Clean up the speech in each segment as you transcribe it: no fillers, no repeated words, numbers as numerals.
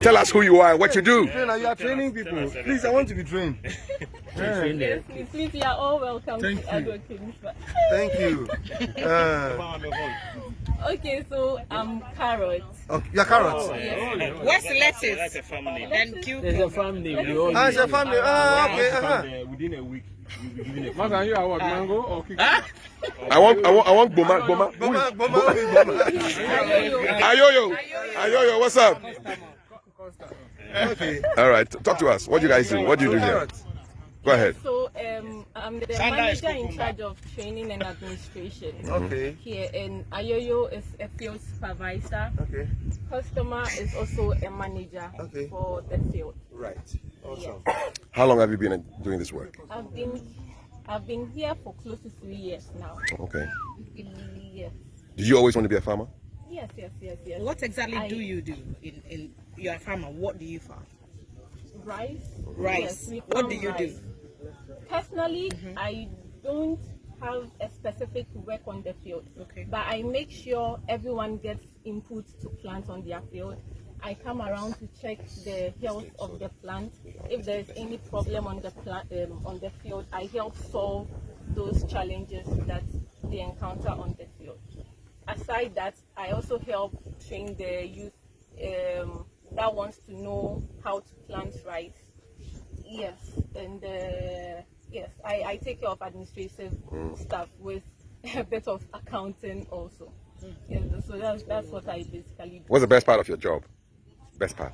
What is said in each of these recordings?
Tell us who you are and what you do. You are training people. Please, I want to be trained. Yes, please, you are all welcome to Agrokings. Thank you. Okay, so I'm Carrot. Okay, you're Carrot. Yes. What's the lettuce? That's a family name. Then cucumber. There's a family name. It's a family. Okay. Within a week, you'll be given a Man, family. you are what? Mango or cucumber? I want Boma. Ayoyo, what's up? Okay. All right, talk to us. What do you guys do? What do you do here? Go ahead. So I'm the manager in charge of training and administration. Okay. Here, and Ayoyo is a field supervisor. Okay. Customer is also a manager for the field. Right. Awesome. How long have you been doing this work? I've been here for close to 3 years now. Okay. Yes. Did you always want to be a farmer? Yes. What exactly do you do in you're a farmer? What do you farm? Rice. Rice. Yes, what do you do? Personally, I don't have a specific work on the field. Okay. But I make sure everyone gets input to plant on their field. I come around to check the health of the plant. If there is any problem on the plant on the field, I help solve those challenges that they encounter on the field. Aside that, I also help train the youth that wants to know how to plant rice. Yes, and yes, I take care of administrative stuff with a bit of accounting also. Yes, so that's what I basically do. What's the best part of your job? Best part?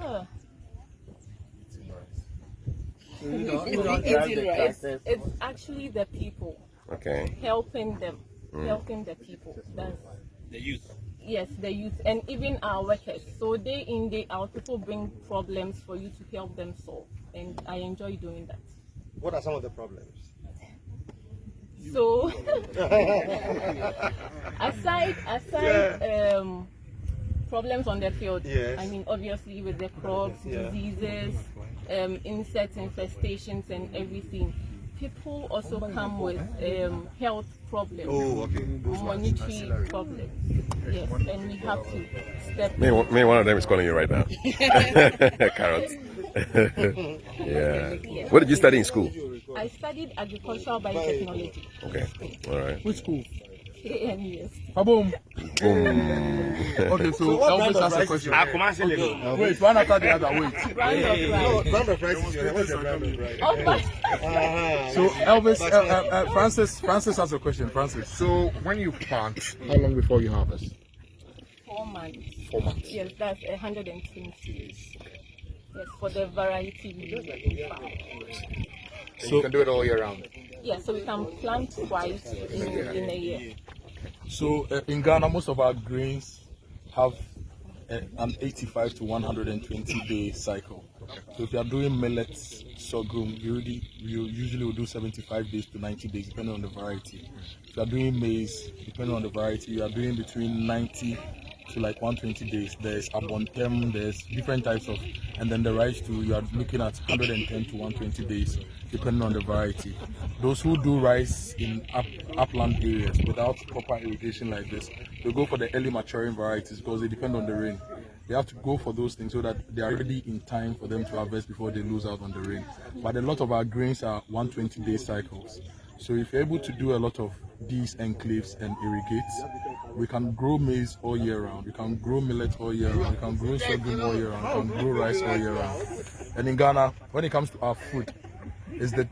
It's actually the people. Okay. Helping them, helping the people. That's The youth. yes, the youth and even our workers. So day in, day out, people bring problems for you to help them solve, and I enjoy doing that. What are some of the problems? So aside problems on the field, Yes. I mean obviously with the crops, diseases, insect infestations and everything. People also come with health problems, monetary problems. Yes, and we have to step in. Me, one of them is calling you right now. Carrots. Yeah. What did you study in school? I studied agricultural biotechnology. Okay. All right. Which school? Yes. Boom. Boom. Okay, so Elvis has a question. Wait, one after the other. Wait. Brand of rice is what's the brand of rice? Oh my. So Elvis, Francis has a question. Francis. So when you plant, how long before you harvest? 4 months. 4 months. Yes, that's 120. Yes, for the variety we farm. So you can do it all year round. Yeah, so we can plant twice in a year. So in Ghana, most of our grains have an 85 to 120 day cycle. So if you are doing millets, sorghum, you usually will do 75 days to 90 days, depending on the variety. If you are doing maize, depending on the variety, you are doing between 90 to like 120 days. There's abontem, there's different types of, and then the rice too, you are looking at 110 to 120 days, depending on the variety. Those who do rice in upland areas without proper irrigation like this, they go for the early maturing varieties because they depend on the rain. They have to go for those things so that they are ready in time for them to harvest before they lose out on the rain. But a lot of our grains are 120 day cycles. So if you're able to do a lot of these enclaves and irrigate, we can grow maize all year round, we can grow millet all year round, we can grow sorghum all year round, we can grow rice all year round. And in Ghana, when it comes to our food, it's the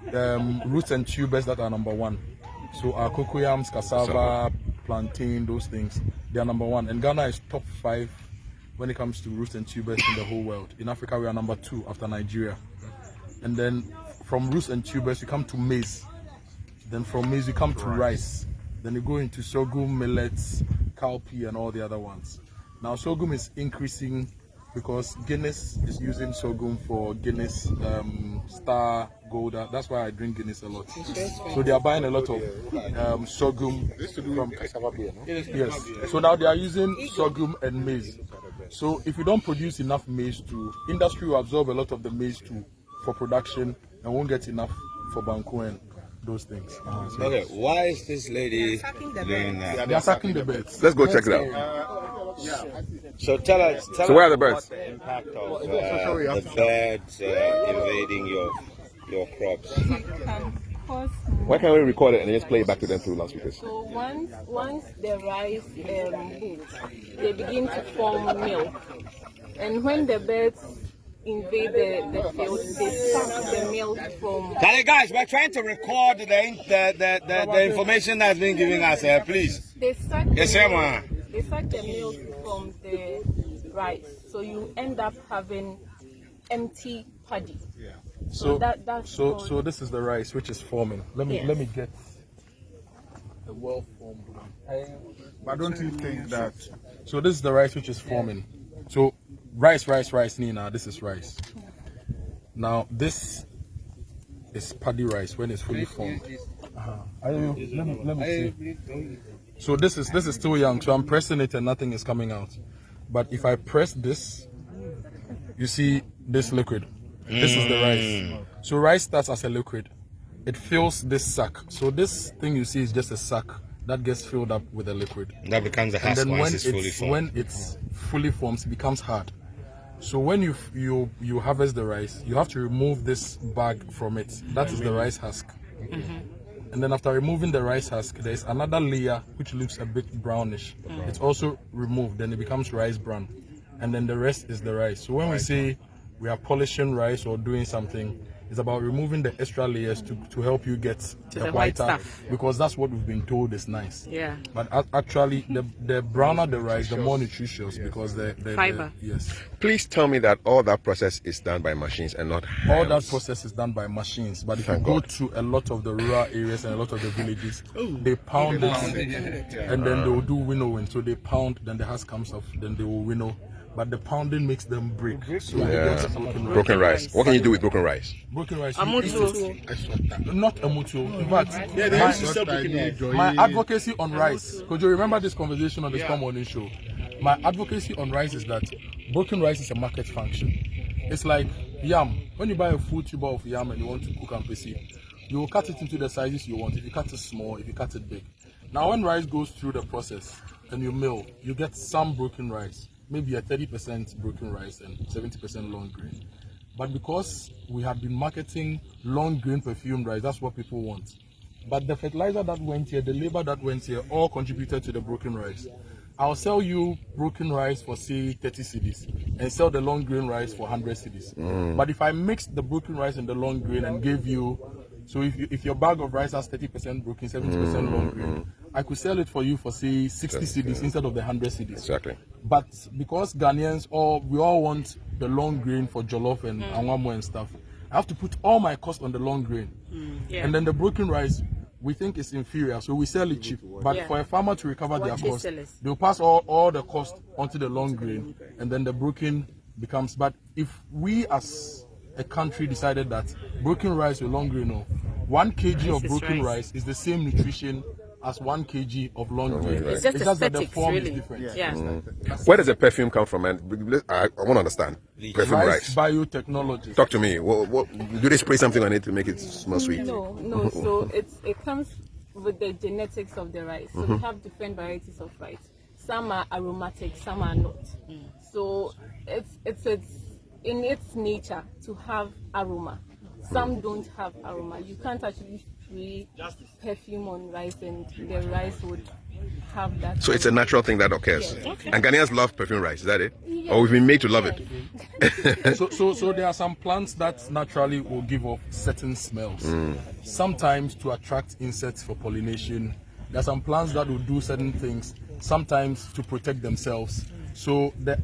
roots and tubers that are number one. So our cocoyams, cassava, plantain, those things, they are number one. And Ghana is top 5 when it comes to roots and tubers in the whole world. In Africa, we are number 2 after Nigeria. And then from roots and tubers, we come to maize. Then from maize, we come to rice. Then you go into sorghum, millets, cowpea, and all the other ones. Now, sorghum is increasing because Guinness is using sorghum for Guinness Star Golda. That's why I drink Guinness a lot. So they are buying a lot of sorghum from cassava beer. No? Yes. So now they are using sorghum and maize. So if you don't produce enough maize, industry will absorb a lot of the maize for production and won't get enough for banku and those things. Okay, why is this lady doing that? They are sucking the birds. Let's go check it out. So tell us. So where are the birds? The impact of the birds invading your crops. Can cause Why can't we record it and just play it back to them through loudspeakers? So once the rice boots, they begin to form milk, and when the birds invade the field, they suck the milk from. Hey guys, we're trying to record the information that's been given us. Please. They suck. Yes, sir, They suck the milk from the rice, so you end up having empty paddy. So that's so this is the rice which is forming. Let me get a well formed one. But don't you think that? So this is the rice which is forming. So rice, Nina, this is rice. Now this is paddy rice when it's fully formed. Let me see. So this is still young, so I'm pressing it and nothing is coming out. But if I press this, you see this liquid. This is the rice. So rice starts as a liquid. It fills this sack. So this thing you see is just a sack that gets filled up with a liquid. That becomes a husk And then once it's fully formed. when it's fully formed, it becomes hard. So when you harvest the rice, you have to remove this bag from it. That is the rice husk. And then after removing the rice husk, there is another layer which looks a bit brownish. It's also removed, then it becomes rice bran. And then the rest is the rice. So when we say we are polishing rice or doing something, it's about removing the extra layers to help you get the white whiter, stuff. because that's what we've been told is nice. Yeah. But actually, the browner the rice, the more nutritious, because the Fiber. Yes. Please tell me that all that process is done by machines and not hands. All that process is done by machines. But if you go to a lot of the rural areas and a lot of the villages, they pound it and then they will do winnowing. So they pound, then the husk comes off, then they will winnow. But the pounding makes them break. So they get Broken rice. What can you do with broken rice? Broken rice. Amutu. Not a mutual. In fact, my advocacy on rice. Could you remember this conversation on the Storm Morning Show? My advocacy on rice is that broken rice is a market function. It's like yam. When you buy a full tuber of yam and you want to cook and pesi, you will cut it into the sizes you want. If you cut it small, if you cut it big. Now when rice goes through the process and you mill, you get some broken rice. Maybe a 30% broken rice and 70% long grain. But because we have been marketing long grain perfumed rice, that's what people want. But the fertilizer that went here, the labor that went here, all contributed to the broken rice. I'll sell you broken rice for say 30 cedis and sell the long grain rice for 100 cedis. But if I mix the broken rice and the long grain and gave you, so if your bag of rice has 30% broken, 70% long grain, I could sell it for you for say 60 cedis instead of the 100 cedis. Exactly. But because Ghanaians, we all want the long grain for jollof and anwamo and stuff, I have to put all my cost on the long grain. And then the broken rice, we think is inferior, so we sell it cheap. But for a farmer to recover their cost, they'll pass all the cost onto the long grain, and then the broken becomes. But if we as a country decided that broken rice with long grain, 1 kg of broken rice is the same nutrition as 1 kg of long grain. It's just that the aesthetics, form really. is different. Yeah. Where does the perfume come from? And I want to understand. Perfume rice. Biotechnology. Talk to me. What do they spray something on it to make it smell sweet? No. So it comes with the genetics of the rice. So we have different varieties of rice. Some are aromatic, some are not. So it's in its nature to have aroma. Some don't have aroma. You can't actually spray perfume on rice and the rice would have that. So it's a natural thing that occurs. Yes. Okay. And Ghanaians love perfume rice, is that it? Yes. Or we've been made to love it? So there are some plants that naturally will give off certain smells. Sometimes to attract insects for pollination. There are some plants that will do certain things, sometimes to protect themselves. So the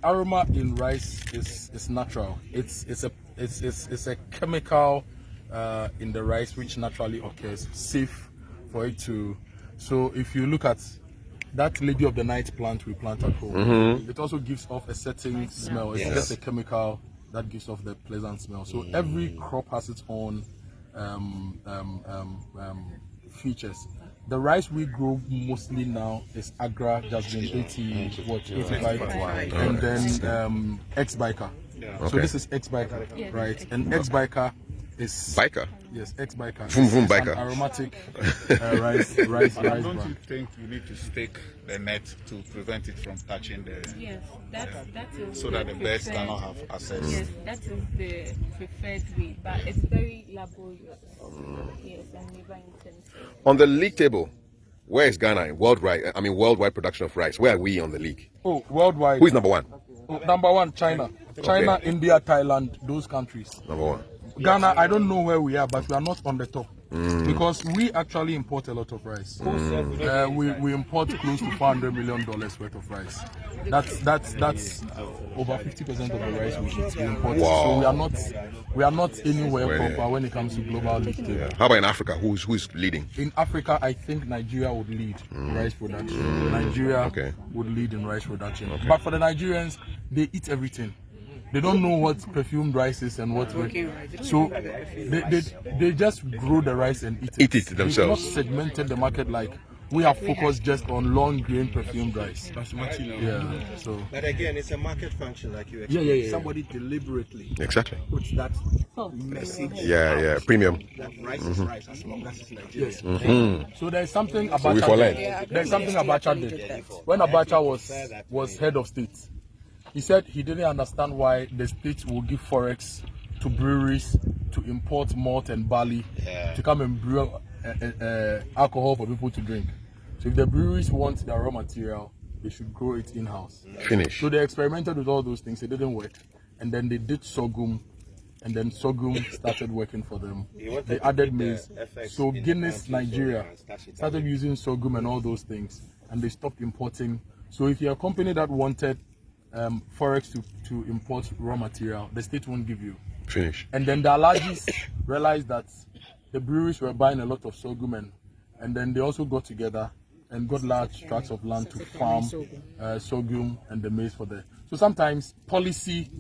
aroma in rice is natural. It's a chemical in the rice which naturally occurs, safe for it to. So if you look at that lady of the night plant we plant at home, it also gives off a certain smell. It's just a chemical that gives off the pleasant smell. So every crop has its own features. The rice we grow mostly now is Agra, Jasmine 85, and then ex-biker. So this is ex-biker, right? And ex-biker It's Biker. Yes, ex-biker. Vroom, vroom It's an biker. aromatic rice Don't brand. you think you need to stake the net to prevent it from touching the, Yes, that is so that the birds preferred- cannot have access? Yes, that is the preferred way, but it's very laborious. Yes, and labor intensive. On the league table, where is Ghana in worldwide production of rice? Where are we on the league? Oh, worldwide. Who is number one? Oh, number one, China. China, India, Thailand, those countries. Number one. Ghana, I don't know where we are, but we are not on the top. Because we actually import a lot of rice. We import close to $400 million worth of rice. That's over 50% of the rice we eat. We import. Wow. So we are not anywhere proper when it comes to global league table. How about in Africa? Who's leading? In Africa, I think Nigeria would lead rice production. Nigeria would lead in rice production. But for the Nigerians, they eat everything. They don't know what perfumed rice is and what. So they just grow the rice and eat it. Eat it themselves. They've not segmented the market like we have focused just on long grain perfumed rice. Yeah. So. But again, it's a market function, like you Yeah. explained. Somebody deliberately Exactly. puts that message. Yeah. Premium. That rice is rice as long as it's Nigerian. Yes. So there's something we Abacha fall did. in. There's something Abacha did. When Abacha was head of state, he said he didn't understand why the state will give forex to breweries to import malt and barley to come and brew alcohol for people to drink. So if the breweries want the raw material, they should grow it in-house. Finish. So they experimented with all those things. It didn't work. And then they did sorghum. And then sorghum started working for them. They added maize. So Guinness, Nigeria, started using sorghum and all those things. And they stopped importing. So if you're a company that wanted forex to import raw material, the state won't give you. Finish. And then the allergies realized that the breweries were buying a lot of sorghum, and then they also got together and got large tracts of land to farm sorghum and the maize for them. So sometimes policy,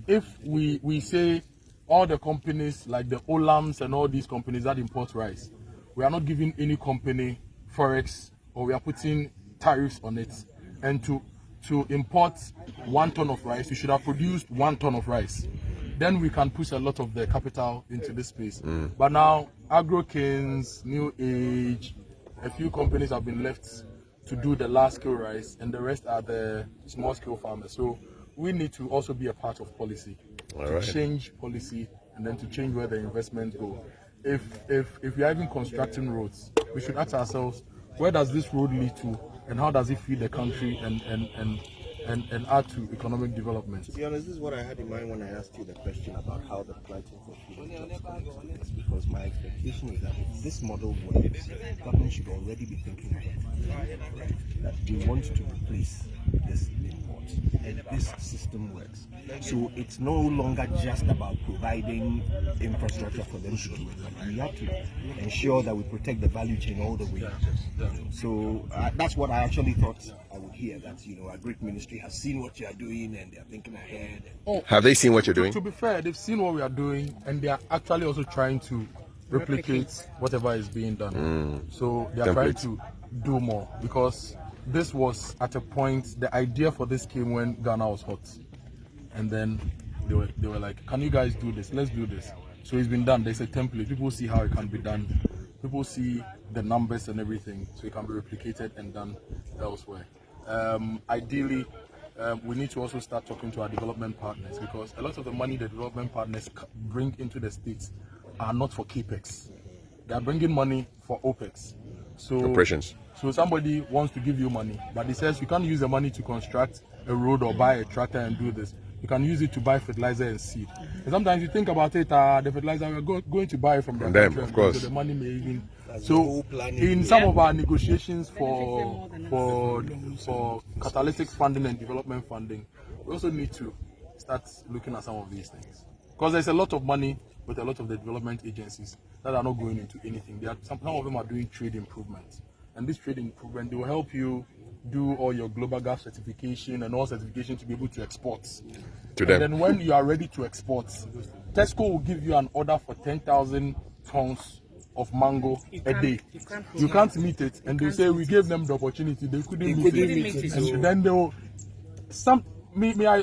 if we say all the companies like the Olams and all these companies that import rice, we are not giving any company forex, or we are putting tariffs on it. And to import 1 ton of rice, you should have produced 1 ton of rice. Then we can push a lot of the capital into this space. But now, Agrokings, New Age, a few companies have been left to do the large scale rice, and the rest are the small scale farmers. So we need to also be a part of policy, change policy, and then to change where the investments go. If we are even constructing roads, we should ask ourselves, where does this road lead to, and how does it feed the country and add to economic development? To be honest, this is what I had in mind when I asked you the question about how the planting for food and jobs connects, because my expectation is that if this model works, government should already be thinking about it, right? That we want to replace this import, and this system works. So it's no longer just about providing infrastructure for them to do it, but we have to ensure that we protect the value chain all the way. So that's what I actually thought I would hear, that Agric Ministry has seen what you are doing and they are thinking ahead. Have they seen what you're doing? To be fair, they've seen what we are doing, and they are actually also trying to replicate whatever is being done. So they are trying to do more, because this was at a point, the idea for this came when Ghana was hot, and then they were like, can you guys do this? Let's do this. So it's been done. There's a template. People see how it can be done. People see the numbers and everything, so it can be replicated and done elsewhere. Ideally, we need to also start talking to our development partners, because a lot of the money the development partners bring into the states are not for capex. They are bringing money for opex. So Operations. So somebody wants to give you money, but he says you can't use the money to construct a road or buy a tractor and do this. You can use it to buy fertilizer and seed. And sometimes you think about it, the fertilizer we're going to buy from them, of course. So the money may even. So in some of our negotiations for catalytic funding and development funding, we also need to start looking at some of these things, because there's a lot of money with a lot of the development agencies that are not going into anything. Some of them are doing trade improvements, and this trade improvement, they will help you do all your global gas certification and all certification to be able to export to them. And then when you are ready to export, Tesco will give you an order for 10,000 tons of mango a day. You can't meet it, and they say we gave them the opportunity, they couldn't meet it. And then they will.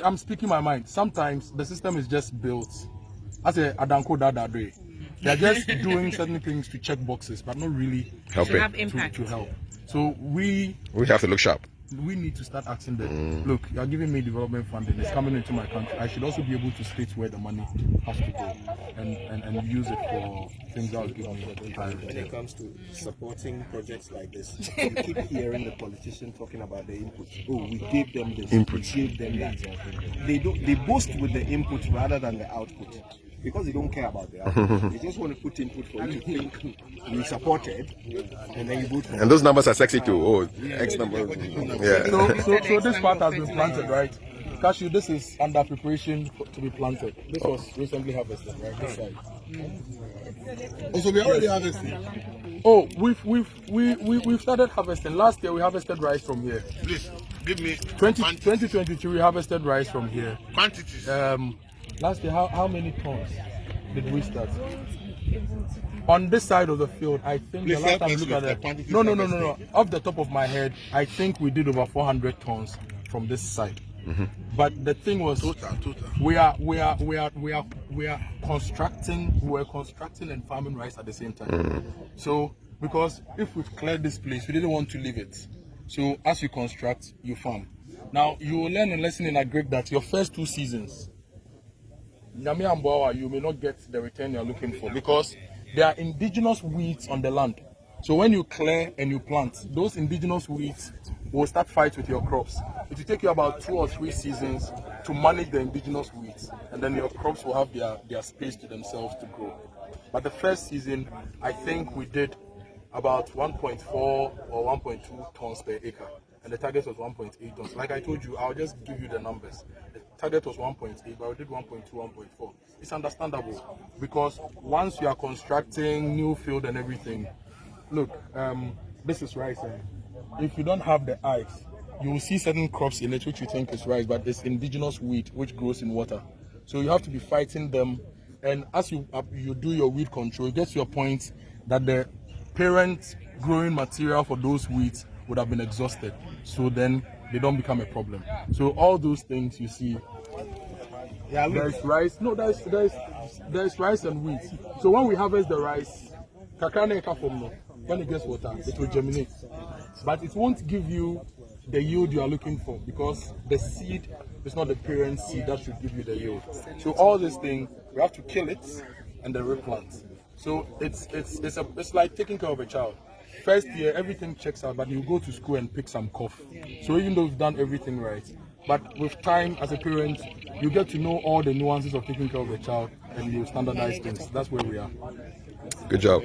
I'm speaking my mind. Sometimes the system is just built as a Adanko Dadadre. They're just doing certain things to check boxes, but not really Helping. have impact. to help. So we have to look sharp. need to start asking them, look, you're giving me development funding, it's coming into my country. I should also be able to state where the money has to go and use it for things that will give me the time. When it comes to supporting projects like this, you keep hearing the politician talking about the input. Oh, we gave them this, we gave them that. They boast with the input rather than the output. Because they don't care about the output. They just want to put input for you to think we supported, and then you vote for And those numbers are sexy too. Oh, X number. Yeah. So this part has been planted, right? Cashew, this is under preparation to be planted. This was recently harvested, right? This side. Also, we already harvested. Oh, we've started harvesting. Last year we harvested rice from here. Please give me 2023 we harvested rice from here. quantities. Last year, how many tons did we start? On this side of the field, I think Please the last help time us look at with it. the quantities No. harvested. Off the top of my head, I think we did over 400 tons from this side. But the thing was, Total. we were constructing and farming rice at the same time. So because if we've cleared this place, we didn't want to leave it. So as you construct, you farm. Now you will learn a lesson in Agric that your first 2 seasons, Nyame and Boawa, you may not get the return you're looking for because there are indigenous weeds on the land. So when you clear and you plant, those indigenous weeds will start fight with your crops. It will take you about 2 or 3 seasons to manage the indigenous weeds, and then your crops will have their space to themselves to grow. But the first season, I think we did about 1.4 or 1.2 tons per acre, and the target was 1.8 tons. Like I told you, I'll just give you the numbers. The target was 1.8, but we did 1.2, 1.4. It's understandable because once you are constructing new field and everything, look, this is rice. If you don't have the eyes, you will see certain crops in it which you think is rice, but it's indigenous wheat which grows in water. So you have to be fighting them, and as you do your weed control, it gets to a point that the parent growing material for those weeds would have been exhausted. So then they don't become a problem. So all those things you see, there's rice. No, there's rice and wheat. So when we harvest the rice, when it gets water, it will germinate, but it won't give you the yield you are looking for because the seed is not the parent seed that should give you the yield. So all these things, we have to kill it and then replant. So it's like taking care of a child. First year everything checks out, but you go to school and pick some cough. So even though you've done everything right, but with time as a parent, you get to know all the nuances of taking care of a child and you standardize things. That's where we are. Good job.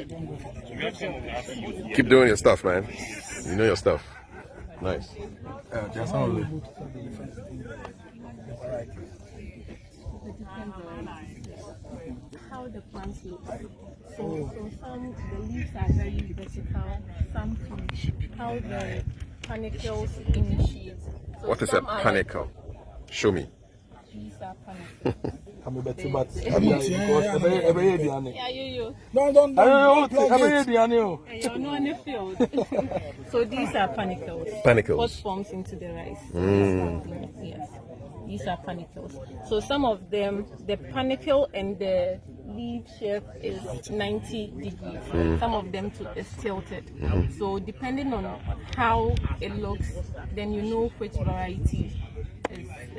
Keep doing your stuff, man. You know your stuff. Nice. There's some of it. How the plants look. So some the leaves are very vertical, some how the panicles initiate. So What is a some are like- panicle? Show me. These are panicles. Yeah, you. Don't. You're not in the field. So these are panicles. Panicles. What forms into the rice? Yes, these are panicles. So some of them, the panicle and the leaf shape is 90 degrees. Some of them too is tilted. So depending on how it looks, then you know which variety is it.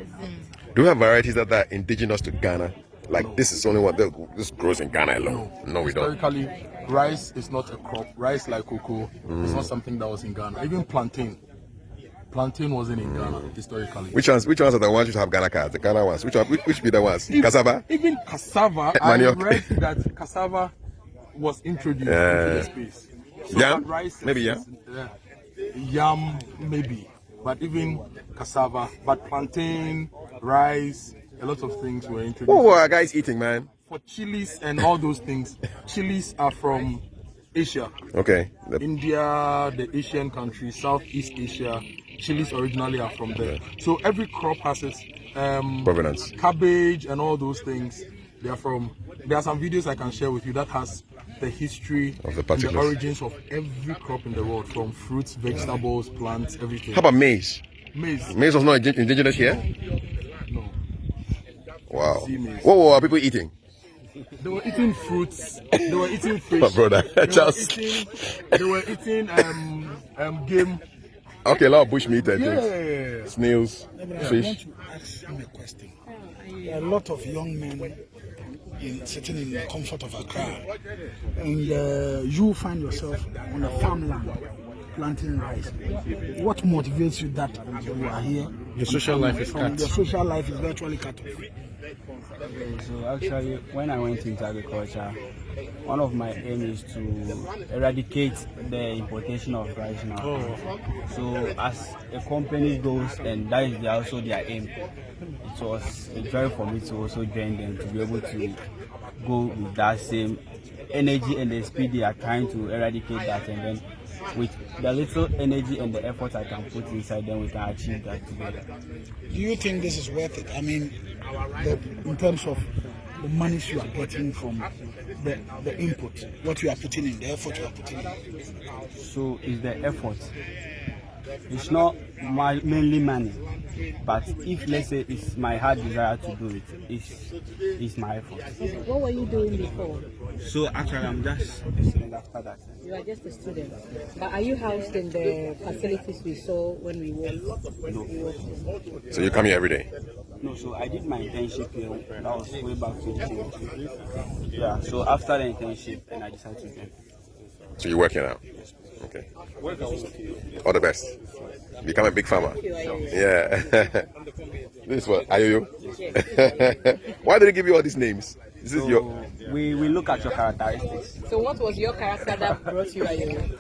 Do you have varieties that are indigenous to Ghana? Like this is only what this grows in Ghana alone. No, we don't. Historically, rice is not a crop. Rice, like cocoa, is not something that was in Ghana. Even plantain wasn't in Ghana historically. Which ones are the ones you have Ghana cards? The Ghana ones. Which be the ones? Cassava? Even cassava, I read that cassava was introduced into the space. So Yam? that rice Maybe yam? Yam, maybe. But even cassava, but plantain, rice, a lot of things were introduced. What were our guys eating, man? For chilies and all those things, chilies are from Asia. Okay. India, the Asian countries, Southeast Asia, chilies originally are from there. So every crop has its provenance. Cabbage and all those things, they are from. There are some videos I can share with you that has the history Of the and particulars. the origins of every crop in the world, from fruits, vegetables, plants, everything. How about maize? Maize? Maize was not indigenous here? No. Wow. See maize. What were our people eating? They were eating fruits. They were eating fish. My brother, They were eating game. Okay, a lot of bush meat and things. Yeah. Snails, I fish. want to ask him a question. There are a lot of young men sitting in the comfort of Accra, and you find yourself on a farmland planting rice. What motivates you that you are here? The social life is cut. Your social life is virtually cut off. So actually, when I went into agriculture, one of my aims is to eradicate the importation of rice now. So as a company goes, and that is also their aim, it was a joy for me to also join them, to be able to go with that same energy and the speed they are trying to eradicate that, and then with the little energy and the effort I can put inside, then we can achieve that together. Do you think this is worth it? I mean, in terms of the monies you are getting from the input, what you are putting in, the effort you are putting in. So it's the effort. It's not mainly money, but if let's say it's my heart desire to do it, it's my effort. What were you doing before? So actually, I'm just a student after that. You are just a student. But are you housed in the facilities we saw when we walked? No. So you come here every day? No, so I did my internship here. That was way back to 2022. Yeah, so after the internship, and I decided to join. So you work here now? Okay. All the best. Become a big farmer. Yeah. This is what? Ayoyo? Why did they give you all these names? This is your. We look at your characteristics. So what was your character that brought you here?